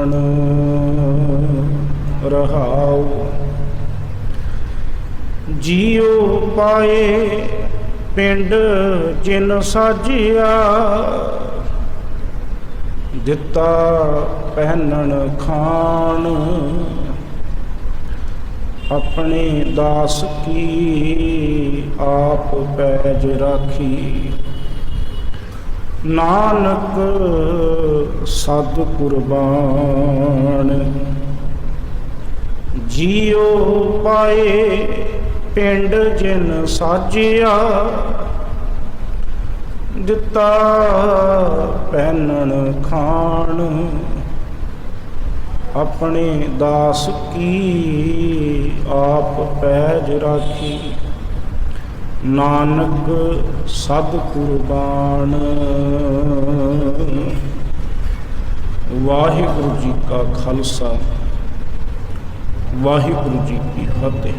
ਖਾਣ ਰਹਾਉ। ਜੀਉ ਪਾਏ ਪਿੰਡ ਜਿਨ ਸਾਜਿਆ, ਦਿੱਤਾ ਪਹਿਨਣ ਖਾਣ ਆਪਣੇ ਦਾਸ ਕੀ, ਆਪ ਪੈਜ ਰਾਖੀ। ਨਾਨਕ ਸਦ ਕੁਰਬਾਨ। ਜੀਉ ਪਾਏ ਪਿੰਡ ਜਿਨ ਸਾਜਿਆ, ਦਿੱਤਾ ਪਹਿਨਣ ਖਾਣ ਆਪਣੇ ਦਾਸ ਕੀ, ਆਪ ਪੈਜ ਰਾਖੀ। ਨਾਨਕ ਸਦ ਕੁਰਬਾਨ। ਵਾਹਿਗੁਰੂ ਜੀ ਕਾ ਖਾਲਸਾ, ਵਾਹਿਗੁਰੂ ਜੀ ਕੀ ਫਤਿਹ।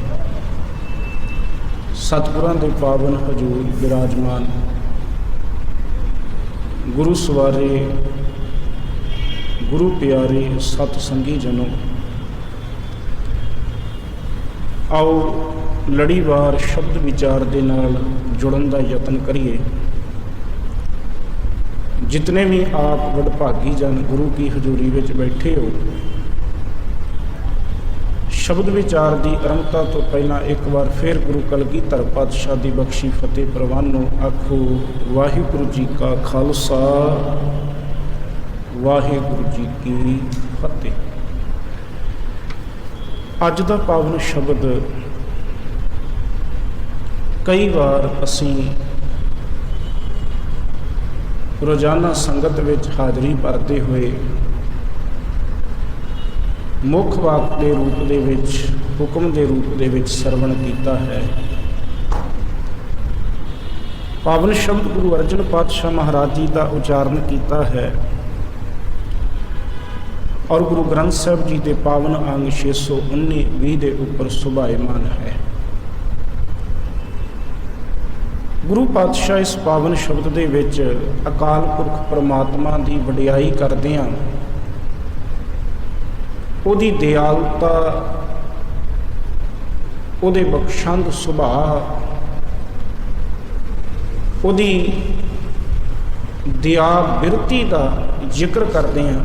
ਸਤਿਗੁਰਾਂ ਦੇ ਪਾਵਨ ਹਜ਼ੂਰ ਬਿਰਾਜਮਾਨ ਗੁਰੂ ਸਵਾਰੇ, ਗੁਰੂ ਪਿਆਰੇ ਸਤ ਸੰਗੀ ਜਨੋ, ਆਓ ਲੜੀਵਾਰ ਸ਼ਬਦ ਵਿਚਾਰ ਦੇ ਨਾਲ ਜੁੜਨ ਦਾ ਯਤਨ ਕਰੀਏ। ਜਿਤਨੇ ਵੀ ਆਪ ਵਡਭਾਗੀ ਜਨ ਗੁਰੂ ਕੀ ਹਜ਼ੂਰੀ ਵਿੱਚ ਬੈਠੇ ਹੋ, ਸ਼ਬਦ ਵਿਚਾਰ ਦੀ ਆਰੰਭਤਾ ਤੋਂ ਪਹਿਲਾਂ ਇੱਕ ਵਾਰ ਫਿਰ ਗੁਰੂ ਕਲਗੀਧਰ ਪਾਤਸ਼ਾਹ ਦੀ ਬਖਸ਼ੀ ਫਤਿਹ ਪ੍ਰਵਾਨੋ ਆਖੋ ਵਾਹਿਗੁਰੂ ਜੀ ਕਾ ਖਾਲਸਾ, ਵਾਹਿਗੁਰੂ ਜੀ ਕੀ ਫਤਿਹ। ਅੱਜ ਦਾ ਪਾਵਨ ਸ਼ਬਦ ਕਈ ਵਾਰ ਅਸੀਂ ਰੋਜ਼ਾਨਾ ਸੰਗਤ ਵਿੱਚ ਹਾਜ਼ਰੀ ਭਰਦੇ ਹੋਏ ਮੁੱਖ ਵਾਕ ਦੇ ਰੂਪ ਦੇ ਵਿੱਚ, ਹੁਕਮ ਦੇ ਰੂਪ ਦੇ ਵਿੱਚ ਸਰਵਣ ਕੀਤਾ ਹੈ। ਪਾਵਨ ਸ਼ਬਦ ਗੁਰੂ ਅਰਜਨ ਪਾਤਸ਼ਾਹ ਮਹਾਰਾਜ ਜੀ ਦਾ ਉਚਾਰਨ ਕੀਤਾ ਹੈ ਔਰ ਗੁਰੂ ਗ੍ਰੰਥ ਸਾਹਿਬ ਜੀ ਦੇ ਪਾਵਨ ਅੰਗ 619-20 ਦੇ ਉੱਪਰ ਸੁਭਾਇਮਾਨ ਹੈ। ਗੁਰੂ ਪਾਤਸ਼ਾਹ ਇਸ ਪਾਵਨ ਸ਼ਬਦ ਦੇ ਵਿੱਚ ਅਕਾਲ ਪੁਰਖ ਪਰਮਾਤਮਾ ਦੀ ਵਡਿਆਈ ਕਰਦਿਆਂ ਉਹਦੀ ਦਿਆਲਤਾ, ਉਹਦੇ ਬਖਸ਼ੰਦ ਸੁਭਾਅ, ਉਹਦੀ ਦਇਆ ਬਿਰਤੀ ਦਾ ਜ਼ਿਕਰ ਕਰਦੇ ਹਾਂ।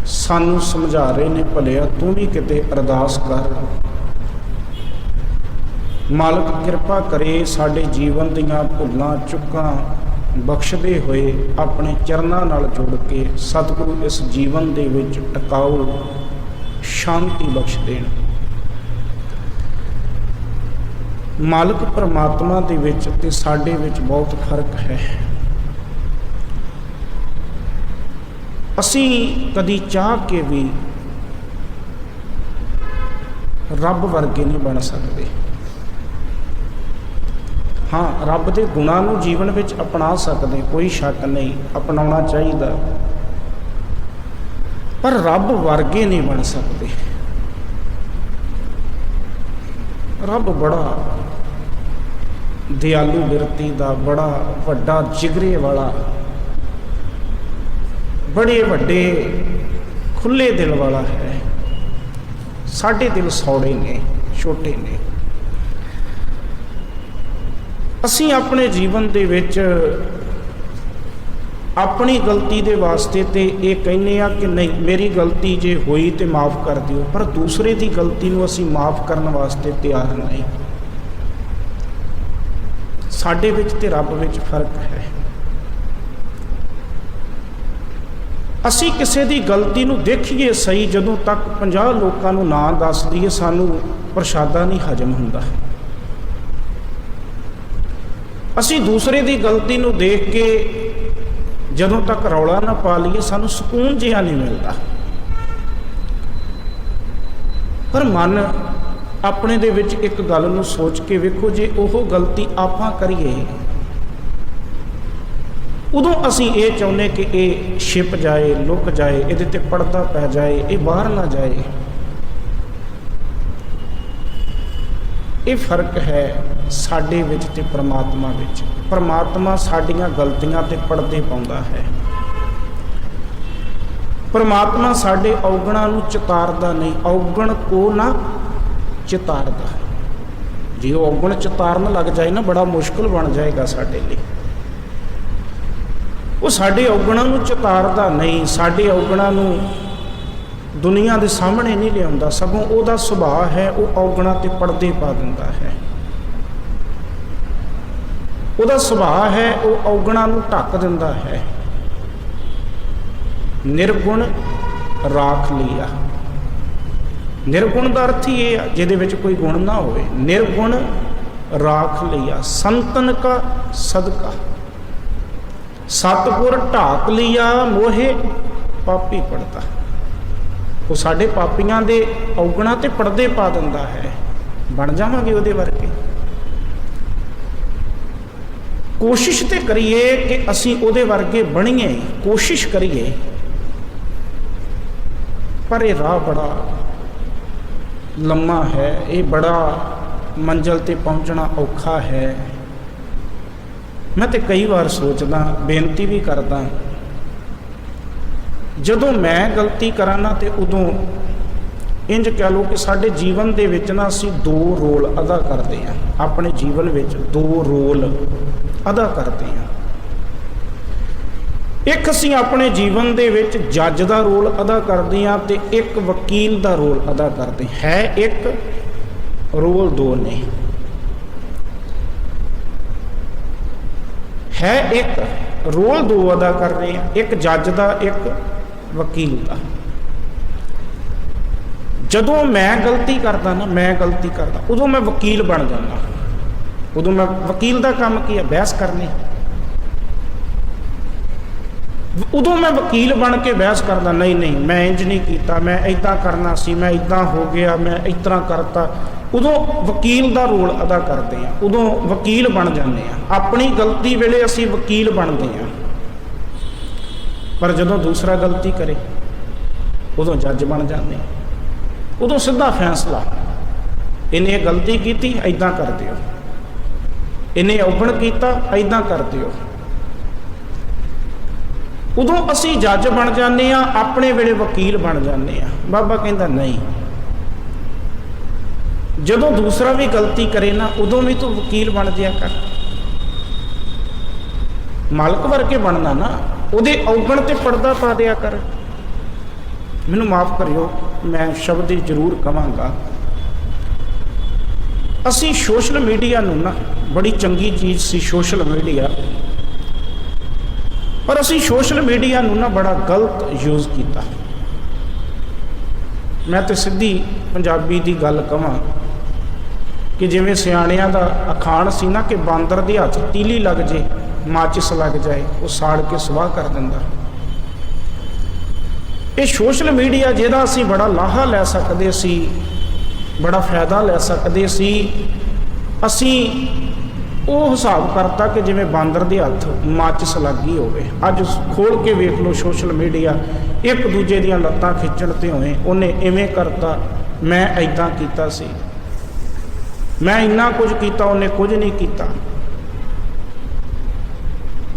ਸਾਨੂੰ ਸਮਝਾ ਰਹੇ ਨੇ, ਭਲਿਆ ਤੂੰ ਵੀ ਕਿਤੇ ਅਰਦਾਸ ਕਰ, ਮਾਲਕ ਕਿਰਪਾ ਕਰੇ ਸਾਡੇ ਜੀਵਨ ਦੀਆਂ ਭੁੱਲਾਂ ਚੁੱਕਾਂ ਬਖਸ਼ਦੇ ਹੋਏ ਆਪਣੇ ਚਰਨਾਂ ਨਾਲ ਜੁੜ ਕੇ ਸਤਿਗੁਰੂ ਇਸ ਜੀਵਨ ਦੇ ਵਿੱਚ ਟਿਕਾਊ ਸ਼ਾਂਤੀ ਬਖਸ਼ ਦੇਣ। ਮਾਲਕ ਪਰਮਾਤਮਾ ਦੇ ਵਿੱਚ ਤੇ ਸਾਡੇ ਵਿੱਚ ਬਹੁਤ ਫਰਕ ਹੈ। ਅਸੀਂ ਕਦੀ ਚਾਹ ਕੇ ਵੀ ਰੱਬ ਵਰਗੇ ਨਹੀਂ ਬਣ ਸਕਦੇ। ਹਾਂ, ਰੱਬ ਦੇ ਗੁਣਾਂ ਨੂੰ ਜੀਵਨ ਵਿੱਚ ਅਪਣਾ ਸਕਦੇ, ਕੋਈ ਸ਼ੱਕ ਨਹੀਂ, ਅਪਣਾਉਣਾ ਚਾਹੀਦਾ, ਪਰ ਰੱਬ ਵਰਗੇ ਨਹੀਂ ਬਣ ਸਕਦੇ। ਰੱਬ ਬੜਾ ਦਿਆਲੂ ਬਿਰਤੀ ਦਾ, ਬੜਾ ਵੱਡਾ ਜਿਗਰੇ ਵਾਲਾ, ਬੜੇ ਵੱਡੇ ਖੁੱਲੇ ਦਿਲ ਵਾਲਾ ਹੈ। ਸਾਡੇ ਦਿਲ ਸੌੜੇ ਨੇ, ਛੋਟੇ ਨੇ। ਅਸੀਂ ਆਪਣੇ ਜੀਵਨ ਦੇ ਵਿੱਚ ਆਪਣੀ ਗਲਤੀ ਦੇ ਵਾਸਤੇ ਤੇ ਇਹ ਕਹਿੰਦੇ ਆ ਕਿ ਨਹੀਂ, ਮੇਰੀ ਗਲਤੀ ਜੇ ਹੋਈ ਤੇ ਮਾਫ ਕਰ ਦਿਓ, ਪਰ ਦੂਸਰੇ ਦੀ ਗਲਤੀ ਨੂੰ ਅਸੀਂ ਮਾਫ ਕਰਨ ਵਾਸਤੇ ਤਿਆਰ ਨਹੀਂ। ਸਾਡੇ ਵਿੱਚ ਤੇ ਰੱਬ ਵਿੱਚ ਫਰਕ ਹੈ। ਅਸੀਂ ਕਿਸੇ ਦੀ ਗਲਤੀ ਨੂੰ ਦੇਖੀਏ ਸਹੀ, ਜਦੋਂ ਤੱਕ 50 ਲੋਕਾਂ ਨੂੰ ਨਾ ਦੱਸ ਦਈਏ ਸਾਨੂੰ ਪ੍ਰਸ਼ਾਦਾ ਨਹੀਂ ਹਜਮ ਹੁੰਦਾ। ਅਸੀਂ ਦੂਸਰੇ ਦੀ ਗਲਤੀ ਨੂੰ ਦੇਖ ਕੇ ਜਦੋਂ ਤੱਕ ਰੌਲਾ ਨਾ ਪਾ ਲਈਏ ਸਾਨੂੰ ਸਕੂਨ ਜਿਹਾ ਨਹੀਂ ਮਿਲਦਾ। ਪਰ ਮਨ ਆਪਣੇ ਦੇ ਵਿੱਚ ਇੱਕ ਗੱਲ ਨੂੰ ਸੋਚ ਕੇ ਵੇਖੋ, ਜੇ ਉਹ ਗਲਤੀ ਆਪਾਂ ਕਰੀਏ ਉਦੋਂ ਅਸੀਂ ਇਹ ਚਾਹੁੰਦੇ ਕਿ ਇਹ ਛਿਪ ਜਾਏ, ਲੁਕ ਜਾਏ, ਇਹਦੇ ਤੇ ਪਰਦਾ ਪੈ ਜਾਏ, ਇਹ ਬਾਹਰ ਨਾ ਜਾਏ। ਇਹ ਫਰਕ ਹੈ ਸਾਡੇ ਵਿੱਚ ਤੇ ਪਰਮਾਤਮਾ ਵਿੱਚ। ਪਰਮਾਤਮਾ ਸਾਡੀਆਂ ਗਲਤੀਆਂ ਤੇ ਪਰਦੇ ਪਾਉਂਦਾ ਹੈ। परमात्मा साढ़े औगणा नूं चितारदा नहीं, औगण को ना चितारदा। जे औगण चितारन लग जाए ना बड़ा मुश्किल बन जाएगा साडे लिए। वो साडे औगणा नूं चितारदा नहीं, साडे औगणा नूं दुनिया के सामने नहीं लियाउंदा, सगों उहदा सुभाव है वो औगणा ते पर्दे पा दिंदा है। उहदा सुभाव है वो औगणा नूं ढक दिंदा है। निर्गुण राख लिया। निर्गुण का अर्थ ही ये है जिहदे विच कोई गुण ना होवे। निर्गुण राख लिया, संतन का सदका। सतगुर ढाक लिया, मोहे पापी पड़ता। वो साडे पापियां दे औगणा ते पर्दे पा दिंदा है। बन जावांगे उहदे वर्गे। कोशिश ते करिए कि असीं उहदे वर्गे बणीए, कोशिश करिए, पर यह राह बड़ा लम्मा है, ये बड़ा मंजिल ते पहुंचना औखा है। मैं तो कई बार सोचदा, बेनती भी करदा, जदों मैं गलती करा ना तो उदों इंज कह लो कि साडे जीवन दे विच ना असीं दो रोल अदा करते हैं। अपने जीवन विच दो रोल अदा करते हैं। एक असीं अपने जीवन दे विच जज का रोल अदा करते हैं तो एक वकील का रोल अदा करते हैं। एक रोल दो ने, है एक रोल दो अदा कर रहे हैं, एक जज का एक वकील का। जदों मैं गलती करता ना, मैं गलती करता उदों मैं वकील बन जाना। उदों मैं वकील का काम की है, बहस करनी। उदों मैं वकील बन के बहस करदा, नहीं नहीं मैं इंज नहीं किया, मैं इदा करना सी, मैं इदा हो गया, मैं इस तरह करता। उदों वकील का रोल अदा करते हैं, उदों वकील बन जाते हैं। अपनी गलती वेले असीं वकील बनते हैं, पर जदों दूसरा गलती करे उदों जज बन जाते हैं। उदों सीधा फैसला, इन्हें गलती की इदा कर दिओ, इन्हें औगण किया इदा कर दिओ। उदों असी जज बन जाते हैं, अपने वेले वकील बन जाते हैं। बाबा कहता नहीं, जदों दूसरा भी गलती करे ना उदों भी तू वकील बन जाया कर। मालक वर्गे बनना ना, उहदे औगण ते पर्दा पा दिया कर। मैनूं माफ़ करियो, मैं शब्द जरूर कहांगा। असी सोशल मीडिया नूं ना, बड़ी चंगी चीज़ सी सोशल मीडिया, पर असी सोशल मीडिया नूं ना बड़ा गलत यूज़ किया। मैं तो सीधी पंजाबी की गल कहां कि जिवें सियाणियां दा अखाण सी ना कि बांदर दे हत्थ तीली लग जे, माचिस लग जाए, वो साड़ के सुआह कर दिंदा। ये सोशल मीडिया जिहदा असीं बड़ा लाहा लै सकदे सी, बड़ा फायदा लै सकदे सी, असीं वो हिसाब करता कि जिवें बांदर दे हत्थ माचिस लग गई होवे। अज खोल के वेख लो सोशल मीडिया, एक दूजे दीयां लत्तां खिच्चण ते होए, उन्हें इवें करता, मैं इदां कीता सी, मैं इन्ना कुछ किया, उन्हें कुछ नहीं किया।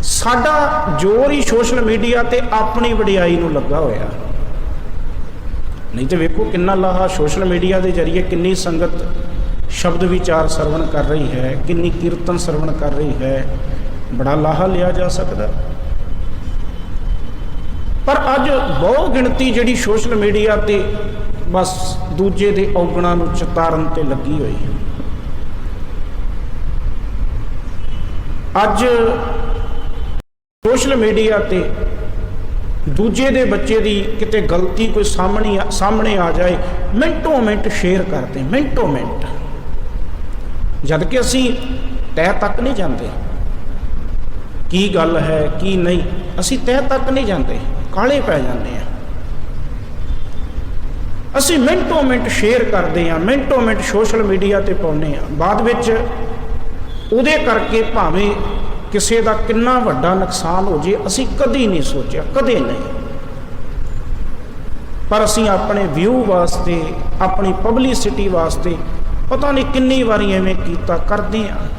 साडा जोर ही सोशल मीडिया ते अपनी वडियाई नूं लगा होया। नहीं तो वेखो किन्ना लाहा सोशल मीडिया के जरिए, किन्नी संगत शब्द विचार सरवण कर रही है, किन्नी कीर्तन सरवण कर रही है, बड़ा लाहा लिया जा सकता। पर अज बहु गिणती जिहड़ी सोशल मीडिया ते बस दूजे दे औगणा नूं चितारन ते लगी हुई। अज सोशल मीडिया ते दूजे दे बच्चे दी किते गलती कोई सामने आ जाए, मिनटों मिनट शेयर करते, मिनटों मिनट, जबकि असी तय तक नहीं जाते की गल है की नहीं, असी तय तक नहीं जाते, काले पै जाते हैं। असी मिनटों मिनट शेयर करते हैं, मिनटों मिनट सोशल मीडिया ते पाउने हैं, बाद विच उहदे करके भावें किसी का कितना वड्डा नुकसान हो जाए, असी कदी नहीं सोचा, कदे नहीं। पर असी अपने व्यू वास्ते, अपनी पब्लिसिटी वास्ते पता नहीं कितनी बारी इवें कीता करते हैं।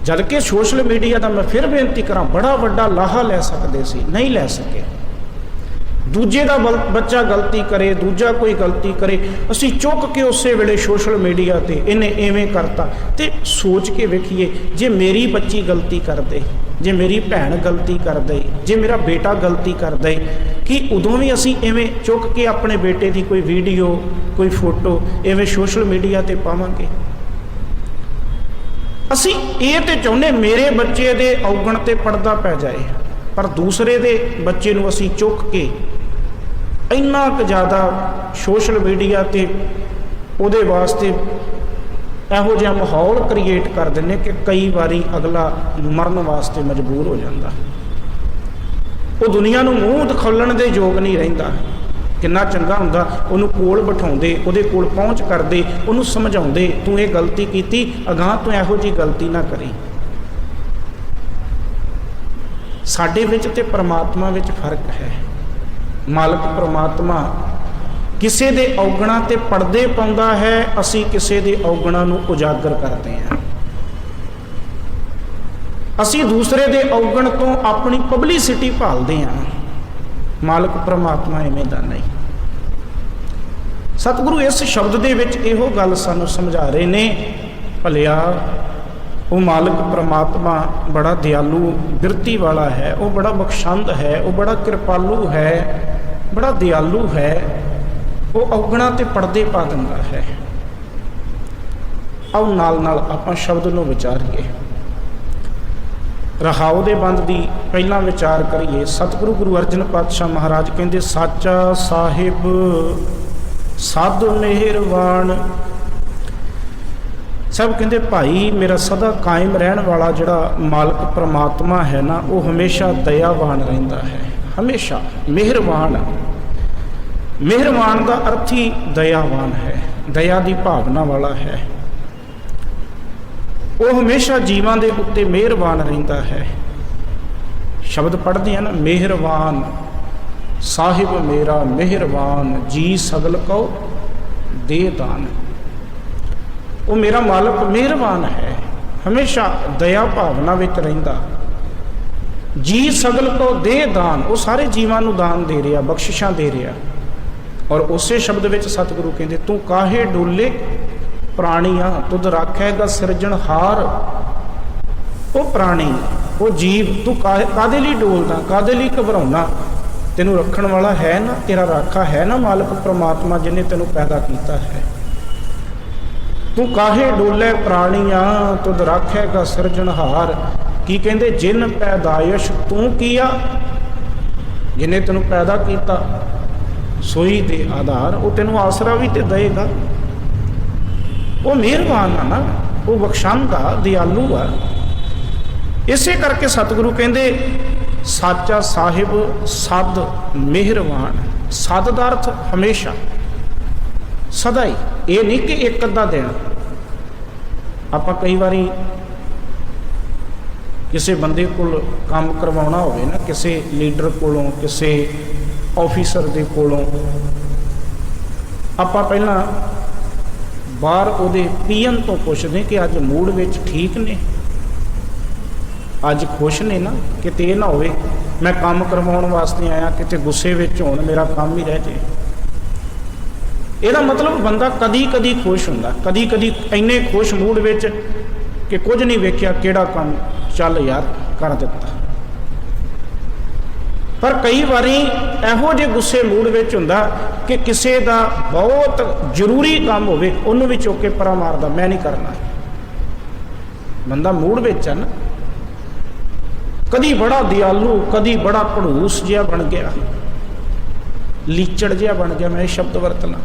जद कि सोशल मीडिया का मैं फिर बेनती करा बड़ा वड्डा लाहा लै सकते सी, नहीं लै सके। दूजे का बच्चा गलती करे, दूजा कोई गलती करे, असी चुक के उस वेले सोशल मीडिया ते इन्हें इवें करता। तो सोच के वेखिए, जे मेरी बच्ची गलती कर दे, जे मेरी भैन गलती कर दे, जे मेरा बेटा गलती कर दे, कि उदों भी असी इवें चुक के अपने बेटे की कोई वीडियो कोई फोटो इवें सोशल मीडिया ते पावांगे? असी ये तो चाहुंदे मेरे बच्चे दे औगण ते पर्दा पै जाए, पर दूसरे दे बच्चे नूं असी चुक के इन्ना क ज़्यादा सोशल मीडिया ते उहदे वास्ते इहो जिहा माहौल क्रिएट कर दिंदे कि कई बारी अगला मरन वास्ते मजबूर हो जाता। वो दुनिया नूं मूँह दिखाउण दे योग नहीं रहिंदा। किन्ना चंगा हुंदा उहनूं कोल बिठाउंदे, उहदे कोल पहुँच करदे, उहनूं समझाउंदे तूं ये गलती कीती, अगांह तूं इहो जी गलती ना करी। साडे विच ते परमात्मा विच फर्क है। मालक परमात्मा किसी दे औगणा ते पड़दे पाउंदा है, असी किसी दे औगणा नूं उजागर करते हैं। असी दूसरे दे औगण तो अपनी पब्लिसिटी भालते हैं। मालक परमात्मा इवें दा नहीं। सतगुरु इस शब्द दे विच इहो गल सानूं समझा रहे ने, भलिया वो मालक परमात्मा बड़ा दयालु बिरती वाला है, वो बड़ा बख्शंद है, वो बड़ा कृपालु है, बड़ा दयालु है, वो औगणा ते पर्दे पा दिंदा है। आओ नाल नाल आपां शब्द नूं विचारीए। रहाओ दे बंद दी पहला विचार करिए। सतगुरु गुरु अर्जन पातशाह महाराज कहंदे, साचा साहिब साध मेहरबान। सब कहते भाई मेरा सदा कायम रहने वाला जिहड़ा मालक परमात्मा है ना, वो हमेशा दयावान रहिंदा है, हमेशा मेहरबान। मेहरबान का अर्थ ही दयावान है, दया की भावना वाला है। वो हमेशा जीवां दे उत्ते मेहरबान रहिंदा है। शब्द पढ़ते हैं ना, मेहरबान साहिब मेरा मेहरबान, जी सगल को दे दान। वो मेरा मालक मेहरबान है, हमेशा दया भावना विच रहिंदा। जी सगल को दे दान, वो सारे जीवां नूं दान दे रहा, बख्शिशां दे रहा। और उसे शब्द विच सतगुरु कहंदे, तू काहे डोले प्राणिया तुद राखेगा सिरजनहार। वो प्राणी वो जीव तू कादे लई डोलदा, कादे लई घबराउंदा? तेनू रखण वाला है ना, तेरा राखा है ना मालक परमात्मा जिन्हें तेनू पैदा किया है। तू काहे डोले प्राणिया तुद राखेगा सिरजनहार। की कहते, जिन पैदाइश तू किया, जिन्हें तेनू पैदा किया सोई दे आधार, वो तेनू आसरा भी ते देगा। वो मेहरबान है ना, वो बख्शांदा दयालु है। इसे करके सतगुरु कहते साचा साहिब सद मेहरबान। सद का अर्थ हमेशा, सदा ही, ये नहीं कि एक अद्धा दिन। आप कई बारी किसी बंदे को काम करवाना होवे ना, किसी लीडर कोलों, किसी ऑफिसर दे कोलों, आप पहला बाहर उहदे पीएन तो पुछदे कि अज मूड विच ठीक ने, अज खुश ने ना, किते ना होवे मैं काम करवाउण वास्ते आया किते गुस्से विच होण मेरा काम ही रह जाए। ਇਹਦਾ मतलब बंदा कदी कदी खुश हुंदा, कदी कदी इन्ने खुश मूड विच कि कुछ नहीं वेखिया किहड़ा काम चल यार कर दिता। पर कई बारी इहो जे गुस्से मूड विच हुंदा कि किसी का बहुत जरूरी काम होवे उन्होंने भी चुक के परा मारदा, मैं नहीं करना। बंदा मूड विच है ना, कदी बड़ा दयालु, कदी बड़ा भड़ूस जिहा बन गया, लीचड़ जिहा बन गया, मैं शब्द वरतना।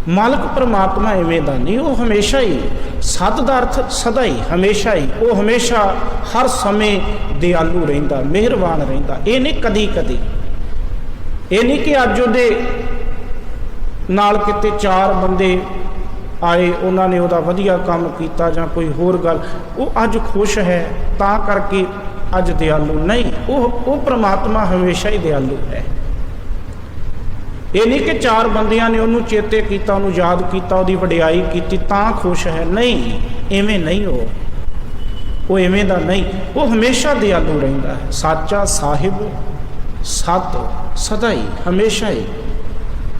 मालक परमात्मा इवें दा नहीं, वो हमेशा ही सद दा अर्थ सदा ही, हमेशा ही, वो हमेशा हर समय दयालु रहिंदा, मेहरबान रहिंदा। ये नहीं कदी कदी, ये नहीं कि अज उहदे नाल किते चार बंदे आए उन्होंने उहदा वधिया काम किया जां कोई होर गल, वो अज खुश है तां करके अज दयालु नहीं। वो परमात्मा हमेशा ही दयालु है। ये नहीं कि चार बंदियां ने उन्होंने चेते किया, उन्होंने याद किया, उसकी वडियाई की तां खुश है, नहीं। इवें नहीं वो इवें दा नहीं, वो हमेशा दयालु रहिंदा है। साचा साहिब सत सदा ही हमेशा ही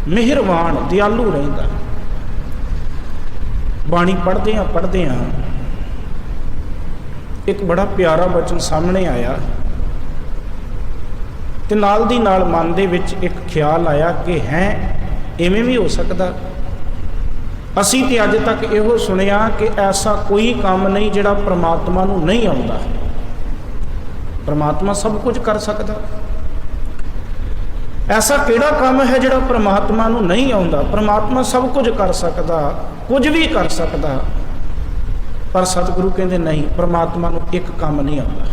मेहरबान दयालु रहिंदा। बाणी पढ़दे हाँ एक बड़ा प्यारा वचन सामने आया ते नाल दी नाल मन दे विच एक ख्याल आया कि है इवें भी हो सकदा। असीं ते अज तक इहो सुनिया कि ऐसा कोई काम नहीं जिहड़ा परमात्मा नूं नहीं आउंदा। परमात्मा सब कुछ कर सकदा। ऐसा किहड़ा काम है जिहड़ा परमात्मा नूं नहीं आउंदा? परमात्मा सब कुछ कर सकदा, कुछ भी कर सकदा। पर सतगुरु कहंदे नहीं, परमात्मा नूं एक काम नहीं आउंदा,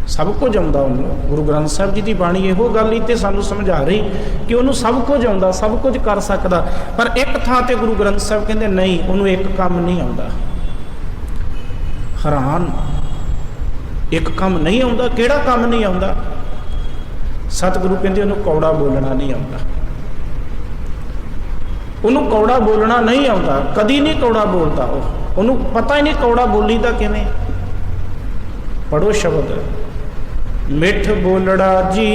सब कुछ आउंदा उन्होंने। गुरु ग्रंथ साहिब जी की बाणी इहो गल ही ते सानूं समझा रही कि उन्होंने सब कुछ आउंदा, सब कुछ कर सकदा। पर एक थां ते गुरु ग्रंथ साहिब कहंदे नहीं, उन्होंने एक काम नहीं आउंदा। हैरान, एक काम नहीं आउंदा, किहड़ा काम नहीं आउंदा? सतगुरु कहंदे उन्होंने कौड़ा बोलना नहीं आउंदा। उन्होंने कौड़ा बोलना नहीं आउंदा, कदी नहीं कौड़ा बोलता। उन्होंने पता ही नहीं कौड़ा बोली दा किवें। पढ़ो शब्द, मिठ बोलड़ा जी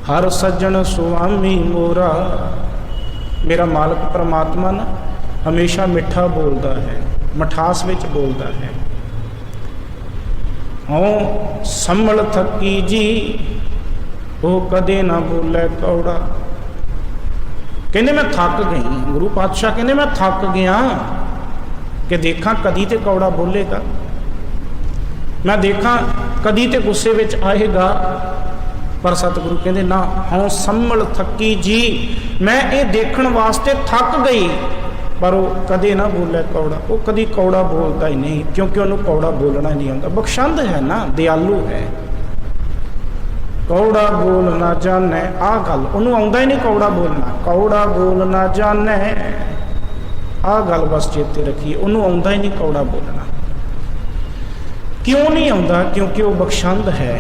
हर सज्जन सुआमी मोरा। मेरा मालक परमात्मा ना हमेशा मिठा बोलता है, मठास विच बोलता है। हाँ संभल थकी जी वो कदे ना बोले कौड़ा। कहने मैं थक गई, गुरु पातशाह कहने मैं थक गया कि देखा कदी ते कौड़ा बोलेगा, मैं देखा कदी ते गुस्से विच आएगा। पर सतगुरु कहते ना, हाँ संभल थकी जी, मैं ये देखण वास्ते थक गई, पर वो कदे ना बोले कौड़ा। वो कदी कौड़ा बोलता ही नहीं, क्योंकि उन्होंने कौड़ा बोलना नहीं आता। बख्शंद है ना, दयालु है। कौड़ा बोल ना जाने, आ गल उन्होंने आउंदा ही नहीं कौड़ा बोलना। कौड़ा बोल ना जाने, आ गल बस चेते रखिए, उन्होंने आउंदा ही नहीं कौड़ा बोलना। क्यों नहीं आउंदा? क्योंकि वो बख्शंद है,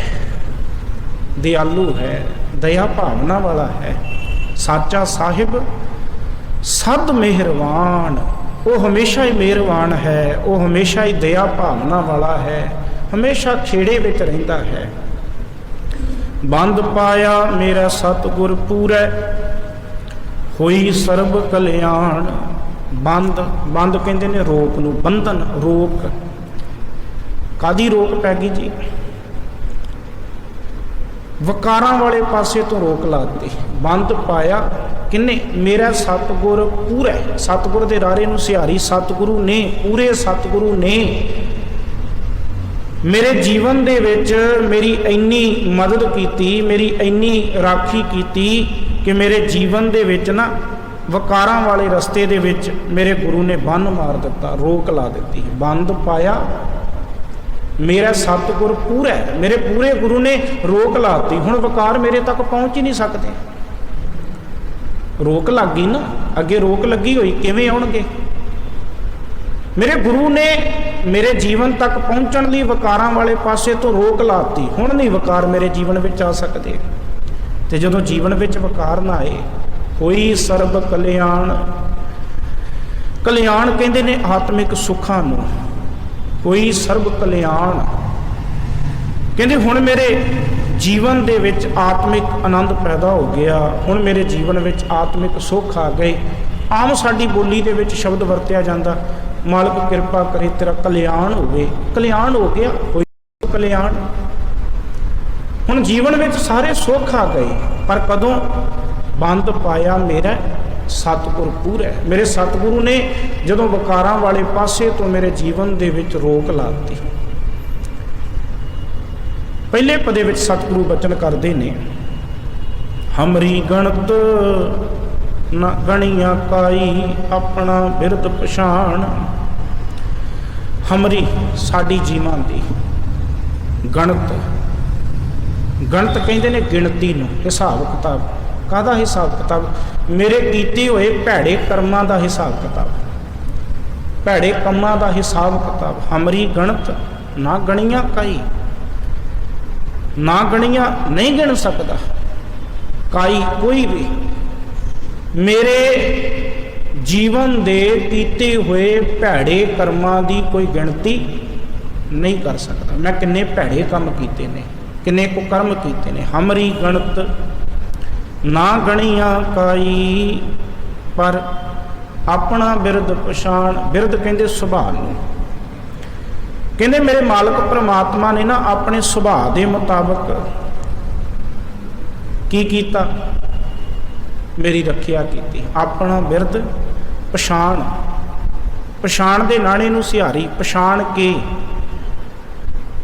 दयालु है, दया भावना वाला है। साचा साहिब सद मेहरबान, वो हमेशा ही मेहरबान है, वो हमेशा ही दया भावना वाला है, हमेशा खेड़े विच रहिंदा है। बंद पाया मेरा सतगुर पूरै, होई सर्ब कल्याण। बंद, बंद कहते ने रोक नूं, बंधन रोक। कादी रोक पै गई जी? वकारां वाले पासे तो रोक लाती। बंद पाया किन्ने? मेरा सतगुर पूरा। सतगुर दे रारे नूं सिहारी सतगुरु ने, पूरे सतगुरु ने मेरे जीवन दे विच मेरी इन्नी मदद की, मेरी इन्नी राखी की कि मेरे जीवन दे विच ना वकारां वाले रस्ते दे विच मेरे गुरु ने बन मार दिता, रोक ला दी। बंद पाया मेरा सतगुर पूरा, मेरे पूरे गुरु ने रोक लाती। हुण वकार मेरे तक पहुँच ही नहीं सकते। रोक लग गई ना, अगे रोक लगी हुई, किवें आउणगे? मेरे गुरु ने मेरे जीवन तक पहुँचण लई वकारां वाले पासे तो रोक लाती। हुण नहीं वकार मेरे जीवन विच आ सकते। ते जदों जीवन विच वकार ना आए, होई सर्ब कल्याण। कल्याण कहंदे ने आत्मिक सुखां नूं, कोई सर्ब कल्याण। कहंदे हुण मेरे जीवन दे विच आत्मिक आनंद पैदा हो गया, हुण मेरे जीवन विच आत्मिक सुख आ गए। आम साडी बोली दे विच शब्द वरतिया जांदा, मालक किरपा करे तेरा कल्याण होवे। कल्याण हो गया, कोई कल्याण। हुण जीवन विच सारे सुख आ गए, पर कदों? बंद पाया मेरा सतगुर पूरा। मेरे सतगुरु ने जदों वकारां वाले पासे तो मेरे जीवन दे विच रोक लाती। पहले पदे विच सतगुरु बचन करते ने, हमरी गणत न गणिया काई, अपना बिरद पछाण। हमरी साडी जीवां दी गणत, गणत कहंदे ने गिणती नूं, हिसाब किताब। काहदा हिसाब किताब? मेरे कीते हुए भैड़े कर्मां दा हिसाब किताब, भैड़े कम्मां दा हिसाब किताब। हमरी गणत ना गणिया काई, ना गणिया नहीं गिण सकदा काई कोई भी। मेरे ਜੀਵਨ ਦੇ ਕੀਤੇ ਹੋਏ ਭੈੜੇ ਕਰਮਾਂ ਦੀ ਕੋਈ ਗਿਣਤੀ ਨਹੀਂ ਕਰ ਸਕਦਾ। ਮੈਂ ਕਿੰਨੇ ਭੈੜੇ ਕੰਮ ਕੀਤੇ ਨੇ, ਕਿੰਨੇ ਕੁਕਰਮ ਕੀਤੇ ਨੇ। ਹਮਰੀ ਗਣਤ ਨਾ ਗਣੀਆਂ ਕਾਈ, ਪਰ ਆਪਣਾ ਬਿਰਦ ਪਛਾਣ। ਬਿਰਦ ਕਹਿੰਦੇ ਸੁਭਾਅ ਨੂੰ। ਕਹਿੰਦੇ ਮੇਰੇ ਮਾਲਕ ਪ੍ਰਮਾਤਮਾ ਨੇ ਨਾ ਆਪਣੇ ਸੁਭਾਅ ਦੇ ਮੁਤਾਬਕ ਕੀ ਕੀਤਾ, ਮੇਰੀ ਰੱਖਿਆ ਕੀਤੀ। ਆਪਣਾ ਬਿਰਦ ਪਛਾਣ। ਪਛਾਣ ਦੇ ਨਾਣੇ ਨੂੰ ਸਿਹਾਰੀ। ਪਛਾਣ ਕੇ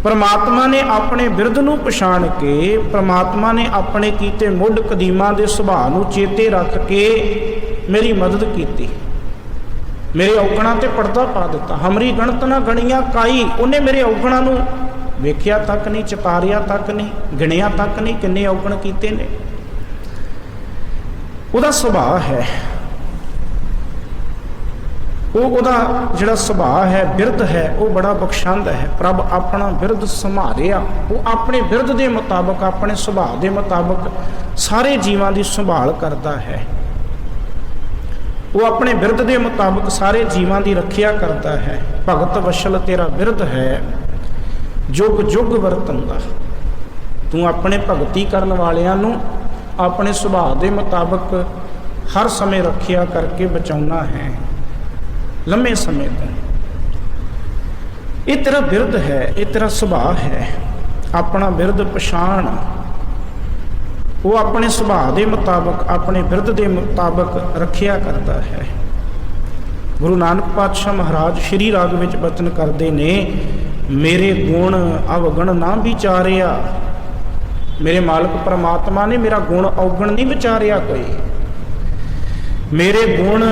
ਪ੍ਰਮਾਤਮਾ ਨੇ ਆਪਣੇ ਬਿਰਦ ਨੂੰ ਪਛਾਣ ਕੇ, ਪ੍ਰਮਾਤਮਾ ਨੇ ਆਪਣੇ ਕੀਤੇ ਮੁੱਢ ਕਦੀਮਾਂ ਦੇ ਸੁਭਾਅ ਨੂੰ ਚੇਤੇ ਰੱਖ ਕੇ ਮੇਰੀ ਮਦਦ ਕੀਤੀ। ਮੇਰੇ ਔਗਣਾਂ ਤੇ ਪਰਦਾ ਪਾ ਦਿੱਤਾ। ਹਮਰੀ ਗਣਤ ਨਾ ਗਣੀਆਂ ਕਾਈ, ਉਹਨੇ ਮੇਰੇ ਔਗਣਾਂ ਨੂੰ ਵੇਖਿਆ ਤੱਕ ਨਹੀਂ, ਚਤਾਰਿਆ ਤੱਕ ਨਹੀਂ, ਗਿਣਿਆ ਤੱਕ ਨਹੀਂ ਕਿੰਨੇ ਔਗਣ ਕੀਤੇ ਨੇ। ਉਹਦਾ ਸੁਭਾਅ ਹੈ, ਉਹਦਾ ਜਿਹੜਾ ਸੁਭਾਅ ਹੈ, ਬਿਰਦ ਹੈ, ਉਹ ਬੜਾ ਬਖਸ਼ੰਦ ਹੈ। ਪ੍ਰਭ ਆਪਣਾ ਬਿਰਦ ਸੰਭਾਲਿਆ। ਉਹ ਆਪਣੇ ਬਿਰਦ ਦੇ ਮੁਤਾਬਕ, ਆਪਣੇ ਸੁਭਾਅ ਦੇ ਮੁਤਾਬਕ ਸਾਰੇ ਜੀਵਾਂ ਦੀ ਸੰਭਾਲ ਕਰਦਾ ਹੈ। ਉਹ ਆਪਣੇ ਬਿਰਦ ਦੇ ਮੁਤਾਬਕ ਸਾਰੇ ਜੀਵਾਂ ਦੀ ਰੱਖਿਆ ਕਰਦਾ ਹੈ। ਭਗਤ ਵਸ਼ਲ ਤੇਰਾ ਬਿਰਦ ਹੈ, ਜੁਗ ਜੁਗ ਵਰਤੰਦਾ। ਤੂੰ ਆਪਣੇ ਭਗਤੀ ਕਰਨ ਵਾਲਿਆਂ ਨੂੰ ਆਪਣੇ ਸੁਭਾਅ ਦੇ ਮੁਤਾਬਕ ਹਰ ਸਮੇਂ ਰੱਖਿਆ ਕਰਕੇ ਬਚਾਉਣਾ ਹੈ, ਲੰਮੇ ਸਮੇਂ ਤੋਂ। ਇਹ ਤੇਰਾ ਬਿਰਦ ਹੈ, ਇਹ ਤੇਰਾ ਸੁਭਾਅ ਹੈ। ਆਪਣਾ ਬਿਰਦ ਪਛਾਣ। ਉਹ ਆਪਣੇ ਸੁਭਾਅ ਦੇ ਮੁਤਾਬਕ, ਆਪਣੇ ਬਿਰਦ ਦੇ ਮੁਤਾਬਕ ਰੱਖਿਆ ਕਰਦਾ ਹੈ। ਗੁਰੂ ਨਾਨਕ ਪਾਤਸ਼ਾਹ ਮਹਾਰਾਜ ਸ਼੍ਰੀ ਰਾਗ ਵਿੱਚ ਬਚਨ ਕਰਦੇ ਨੇ, ਮੇਰੇ ਗੁਣ ਅਵਗਣ ਨਾ ਵਿਚਾਰਿਆ। ਮੇਰੇ ਮਾਲਕ ਪ੍ਰਮਾਤਮਾ ਨੇ ਮੇਰਾ ਗੁਣ ਅਵਗਣ ਨਹੀਂ ਵਿਚਾਰਿਆ ਕੋਈ। ਮੇਰੇ ਗੁਣ